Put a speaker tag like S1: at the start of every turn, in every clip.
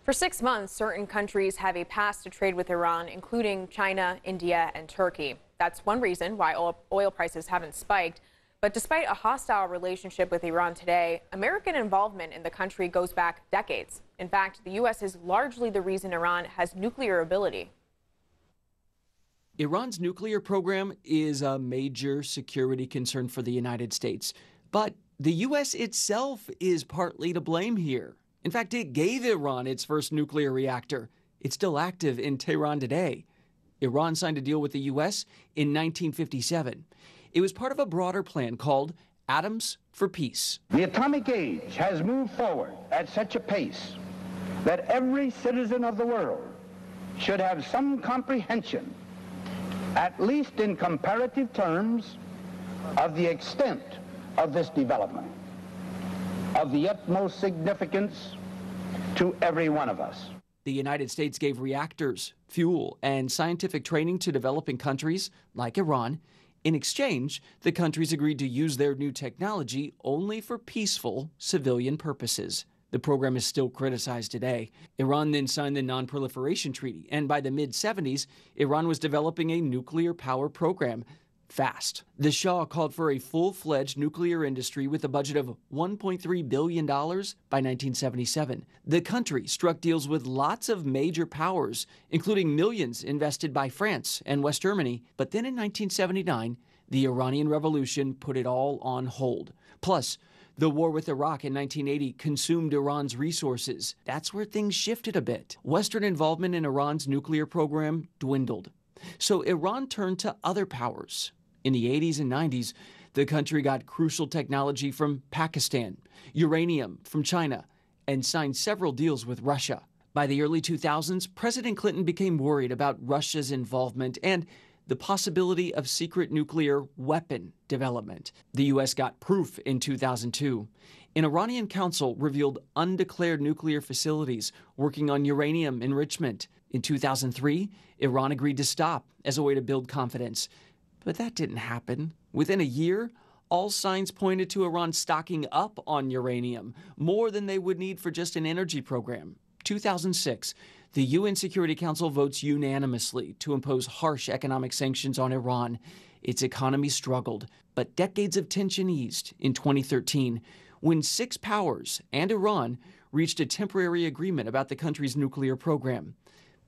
S1: For 6 months, certain countries have a pass to trade with Iran, including China, India, and Turkey. That's one reason why oil prices haven't spiked. But despite a hostile relationship with Iran today, American involvement in the country goes back decades. In fact, the U.S. is largely the reason Iran has nuclear ability.
S2: Iran's nuclear program is a major security concern for the United States. But the U.S. itself is partly to blame here. In fact, it gave Iran its first nuclear reactor. It's still active in Tehran today. Iran signed a deal with the U.S. in 1957. It was part of a broader plan called Atoms for Peace.
S3: The atomic age has moved forward at such a pace that every citizen of the world should have some comprehension, at least in comparative terms, of the extent of this development, of the utmost significance to every one of us.
S2: The United States gave reactors, fuel, and scientific training to developing countries like Iran. In exchange, the countries agreed to use their new technology only for peaceful civilian purposes. The program is still criticized today. Iran then signed the Non-Proliferation Treaty, and by the mid-70s, Iran was developing a nuclear power program fast. The Shah called for a full-fledged nuclear industry with a budget of $1.3 billion by 1977. The country struck deals with lots of major powers, including millions invested by France and West Germany. But then in 1979, the Iranian Revolution put it all on hold. Plus, the war with Iraq in 1980 consumed Iran's resources. That's where things shifted a bit. Western involvement in Iran's nuclear program dwindled. So Iran turned to other powers. In the 80s and 90s, the country got crucial technology from Pakistan, uranium from China, and signed several deals with Russia. By the early 2000s, President Clinton became worried about Russia's involvement and the possibility of secret nuclear weapon development. The U.S. got proof in 2002. An Iranian council revealed undeclared nuclear facilities working on uranium enrichment. In 2003, Iran agreed to stop as a way to build confidence. But that didn't happen. Within a year, all signs pointed to Iran stocking up on uranium, more than they would need for just an energy program. 2006, the UN Security Council votes unanimously to impose harsh economic sanctions on Iran. Its economy struggled, but decades of tension eased in 2013 when 6 powers and Iran reached a temporary agreement about the country's nuclear program.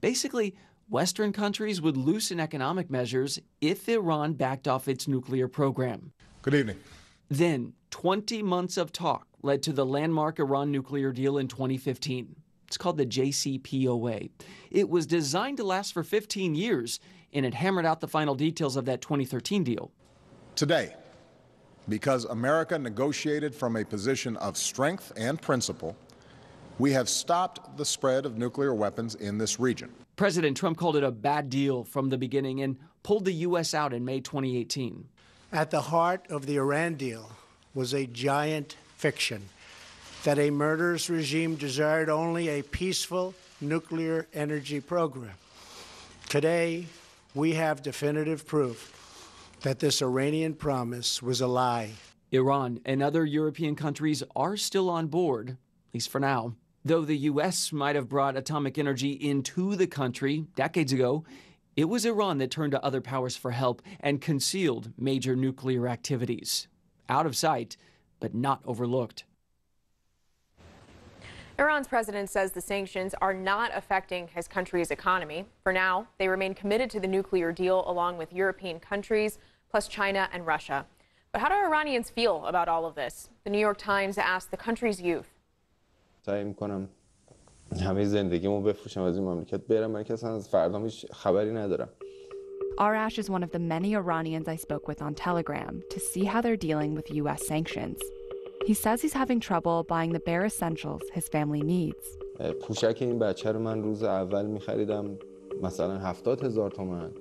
S2: Basically, Western countries would loosen economic measures if Iran backed off its nuclear program.
S4: Good evening.
S2: Then, 20 months of talk led to the landmark Iran nuclear deal in 2015. It's called the JCPOA. It was designed to last for 15 years, and it hammered out the final details of that 2013 deal.
S4: Today, because America negotiated from a position of strength and principle, we have stopped the spread of nuclear weapons in this region.
S2: President Trump called it a bad deal from the beginning and pulled the U.S. out in May 2018.
S5: At the heart of the Iran deal was a giant fiction that a murderous regime desired only a peaceful nuclear energy program. Today, we have definitive proof that this Iranian promise was a lie.
S2: Iran and other European countries are still on board, at least for now. Though the U.S. might have brought atomic energy into the country decades ago, it was Iran that turned to other powers for help and concealed major nuclear activities. Out of sight, but not overlooked.
S1: Iran's president says the sanctions are not affecting his country's economy. For now, they remain committed to the nuclear deal along with European countries, plus China and Russia. But how do Iranians feel about all of this? The New York Times asked the country's youth.
S6: سعی می‌کنم همه زندگیمو بفروشم از این مملکت برم من که اصلا از فردام هیچ خبری ندارم.
S7: Arash is one of the many Iranians I spoke with on Telegram to see how they're dealing with U.S. sanctions. He says he's having trouble buying the bare essentials his family needs.
S6: پوشک این بچه رو من روز اول می‌خریدم مثلا 70,000 تومان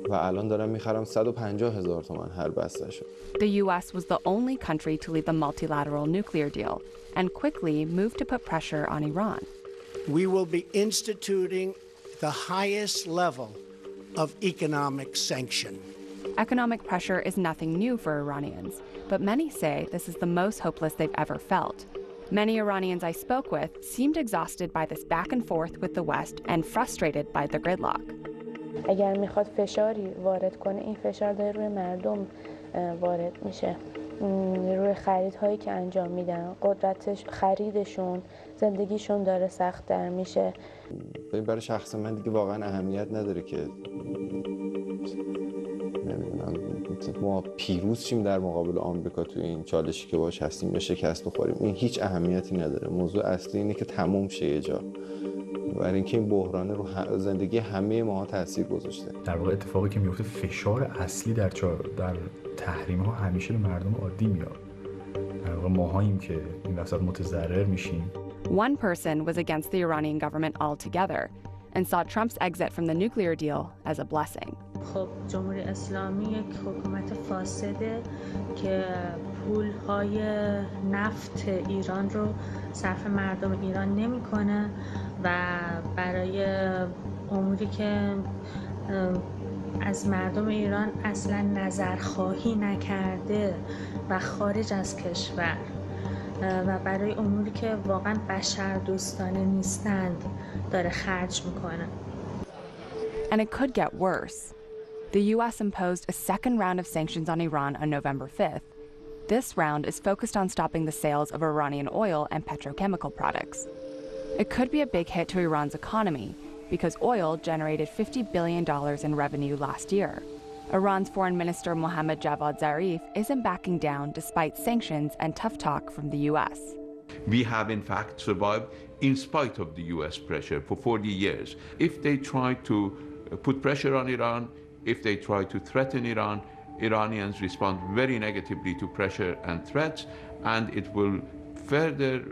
S6: و الان دارم می‌خرم 150,000 تومان هر بسته‌شو.
S7: The U.S. was the only country to leave the multilateral nuclear deal and quickly moved to put pressure on Iran.
S5: We will be instituting the highest level of economic sanction.
S7: Economic pressure is nothing new for Iranians, but many say this is the most hopeless they've ever felt. Many Iranians I spoke with seemed exhausted by this back and forth with the West and frustrated by the gridlock.
S8: اگر میخواد فشاری وارد کنه این فشار داره روی مردم وارد میشه روی خریدهایی که انجام میدن قدرت خریدشون زندگیشون داره سخت‌تر میشه.
S6: برای شخص من دیگه واقعا اهمیت نداره که نمیدونم ما پیروز شیم در مقابل آمریکا تو این چالشی که باش هستیم یا شکست بخوریم. این هیچ اهمیتی نداره. موضوع اصلی اینه که تموم شه یه جا. برای اینکه این بحران رو زندگی همه ماها تاثیر گذاشته.
S9: در واقع اتفاقی که میفته فشار اصلی در تحریم ها همیشه به مردم عادی میاد. در واقع ماهاییم که این وسط متضرر میشیم.
S7: One person was against the Iranian government altogether and saw Trump's exit from the nuclear deal as a blessing.
S10: خب جمهوری اسلامی یک حکومت فاسده که پولهای نفت ایران رو صرف مردم ایران نمیکنه و برای اموری که از مردم ایران اصلا نظرخواهی نکرده و خارج از کشور و برای اموری که واقعا بشردوستانه نیستند داره خرج میکنه.
S7: And it could get worse. The U.S. imposed a second round of sanctions on Iran on November 5th. This round is focused on stopping the sales of Iranian oil and petrochemical products. It could be a big hit to Iran's economy because oil generated $50 billion in revenue last year. Iran's Foreign Minister Mohammad Javad Zarif isn't backing down despite sanctions and tough talk from the U.S.
S11: We have in fact survived in spite of the U.S. pressure for 40 years. If they try to put pressure on Iran, if they try to threaten Iran, Iranians respond very negatively to pressure and threats, and it will further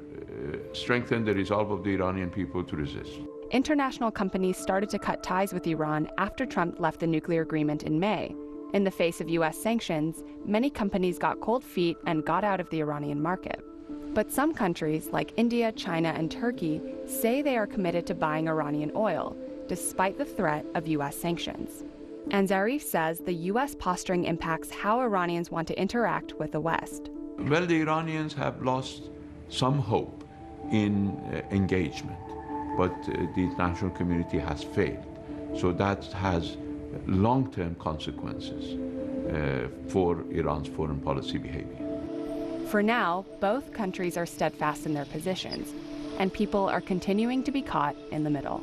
S11: strengthen the resolve of the Iranian people to resist.
S7: International companies started to cut ties with Iran after Trump left the nuclear agreement in May. In the face of U.S. sanctions, many companies got cold feet and got out of the Iranian market. But some countries, like India, China, and Turkey, say they are committed to buying Iranian oil, despite the threat of U.S. sanctions. And Zarif says the U.S. posturing impacts how Iranians want to interact with the West.
S11: Well, the Iranians have lost some hope in engagement, but the international community has failed. So that has long-term consequences for Iran's foreign policy behavior.
S7: For now, both countries are steadfast in their positions, and people are continuing to be caught in the middle.